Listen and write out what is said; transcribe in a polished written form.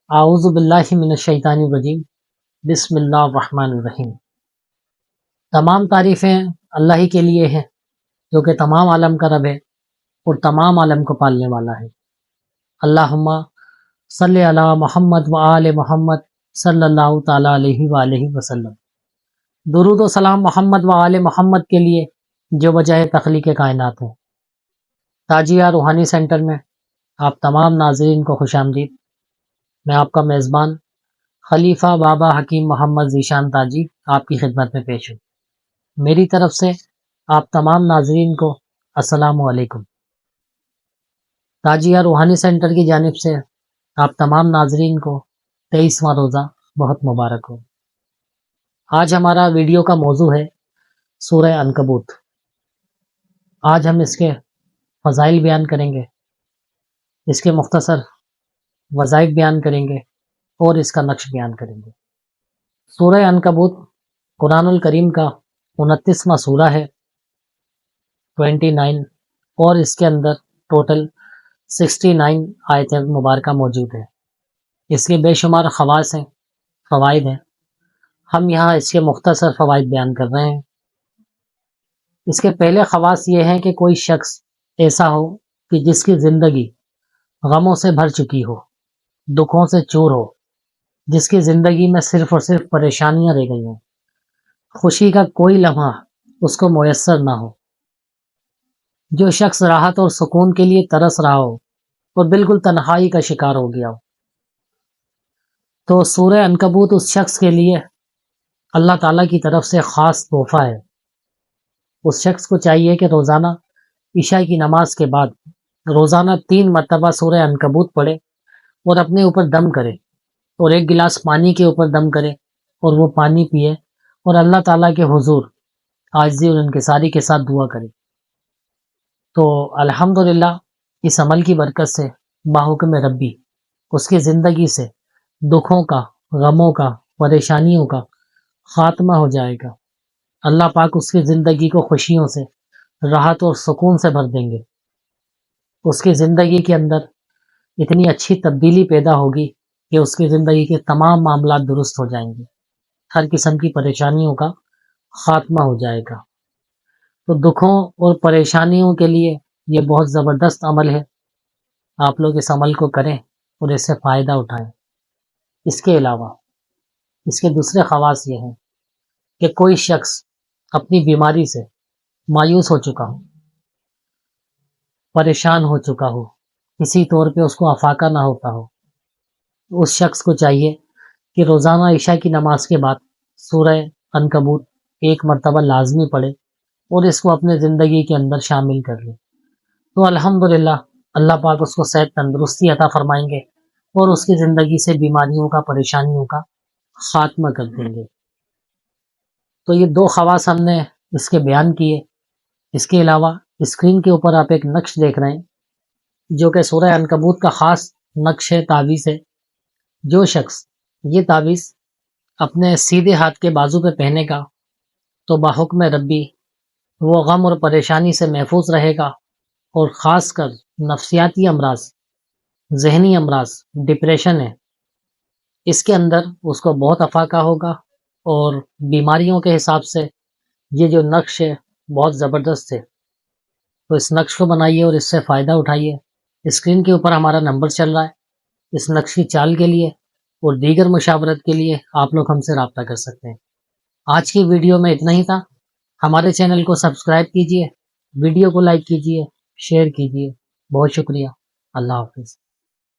اعوذ باللہ من الشیطان الرجیم، بسم اللہ الرحمن الرحیم۔ تمام تعریفیں اللہ ہی کے لیے ہیں جو کہ تمام عالم کا رب ہے اور تمام عالم کو پالنے والا ہے۔ اللہم صلی علی محمد و آل محمد صلی اللہ تعالیٰ علیہ وآلہ وسلم۔ درود و سلام محمد و آل محمد کے لیے جو وجہ تخلیق کائنات ہے۔ تاجیہ روحانی سینٹر میں آپ تمام ناظرین کو خوش آمدید۔ میں آپ کا میزبان خلیفہ بابا حکیم محمد ذیشان تاجی آپ کی خدمت میں پیش ہوں۔ میری طرف سے آپ تمام ناظرین کو السلام علیکم۔ تاجیہ روحانی سینٹر کی جانب سے آپ تمام ناظرین کو 23واں روزہ بہت مبارک ہو۔ آج ہمارا ویڈیو کا موضوع ہے سورہ عنکبوت۔ آج ہم اس کے فضائل بیان کریں گے، اس کے مختصر وظائف بیان کریں گے اور اس کا نقش بیان کریں گے۔ سورہ عنکبوت قرآن الکریم کا 29واں سورہ ہے، 29، اور اس کے اندر ٹوٹل 69 آیتیں مبارکہ موجود ہیں۔ اس کے بے شمار خواص ہیں، فوائد ہیں۔ ہم یہاں اس کے مختصر فوائد بیان کر رہے ہیں۔ اس کے پہلے خواص یہ ہیں کہ کوئی شخص ایسا ہو کہ جس کی زندگی غموں سے بھر چکی ہو، دکھوں سے چور ہو، جس کی زندگی میں صرف اور صرف پریشانیاں رہ گئی ہوں، خوشی کا کوئی لمحہ اس کو میسر نہ ہو، جو شخص راحت اور سکون کے لیے ترس رہا ہو اور بالکل تنہائی کا شکار ہو گیا ہو، تو سورہ عنکبوت اس شخص کے لیے اللہ تعالیٰ کی طرف سے خاص تحفہ ہے۔ اس شخص کو چاہیے کہ روزانہ عشاء کی نماز کے بعد روزانہ 3 مرتبہ سورہ عنکبوت پڑھے اور اپنے اوپر دم کرے، اور 1 گلاس پانی کے اوپر دم کرے اور وہ پانی پیے اور اللہ تعالیٰ کے حضور عاجزی اور انکساری کے ساتھ دعا کرے۔ تو الحمدللہ اس عمل کی برکت سے بحکم ربی اس کی زندگی سے دکھوں کا، غموں کا، پریشانیوں کا خاتمہ ہو جائے گا۔ اللہ پاک اس کی زندگی کو خوشیوں سے، راحت اور سکون سے بھر دیں گے۔ اس کی زندگی کے اندر اتنی اچھی تبدیلی پیدا ہوگی کہ اس کی زندگی کے تمام معاملات درست ہو جائیں گے، ہر قسم کی پریشانیوں کا خاتمہ ہو جائے گا۔ تو دکھوں اور پریشانیوں کے لیے یہ بہت زبردست عمل ہے۔ آپ لوگ اس عمل کو کریں اور اس سے فائدہ اٹھائیں۔ اس کے علاوہ اس کے دوسرے خواص یہ ہیں کہ کوئی شخص اپنی بیماری سے مایوس ہو چکا ہو، پریشان ہو چکا ہو، کسی طور پہ اس کو افاقہ نہ ہوتا ہو، اس شخص کو چاہیے کہ روزانہ عشاء کی نماز کے بعد سورہ عنکبوت 1 مرتبہ لازمی پڑھے اور اس کو اپنے زندگی کے اندر شامل کر لے۔ تو الحمدللہ اللہ پاک اس کو صحت تندرستی عطا فرمائیں گے اور اس کی زندگی سے بیماریوں کا، پریشانیوں کا خاتمہ کر دیں گے۔ تو یہ 2 خواص ہم نے اس کے بیان کیے۔ اس کے علاوہ اسکرین کے اوپر آپ ایک نقش دیکھ رہے ہیں جو کہ سورہ عنکبوت کا خاص نقش ہے، تعویذ ہے۔ جو شخص یہ تعویذ اپنے سیدھے ہاتھ کے بازو پہ پہنے گا تو بحکم ربی وہ غم اور پریشانی سے محفوظ رہے گا، اور خاص کر نفسیاتی امراض، ذہنی امراض، ڈپریشن ہے، اس کے اندر اس کو بہت افاقہ ہوگا۔ اور بیماریوں کے حساب سے یہ جو نقش ہے بہت زبردست ہے۔ تو اس نقش کو بنائیے اور اس سے فائدہ اٹھائیے۔ اسکرین کے اوپر ہمارا نمبر چل رہا ہے۔ اس نقش کی چال کے لیے اور دیگر مشاورت کے لیے آپ لوگ ہم سے رابطہ کر سکتے ہیں۔ آج کی ویڈیو میں اتنا ہی تھا۔ ہمارے چینل کو سبسکرائب کیجیے، ویڈیو کو لائک کیجیے، شیئر کیجیے۔ بہت شکریہ۔ اللہ حافظ۔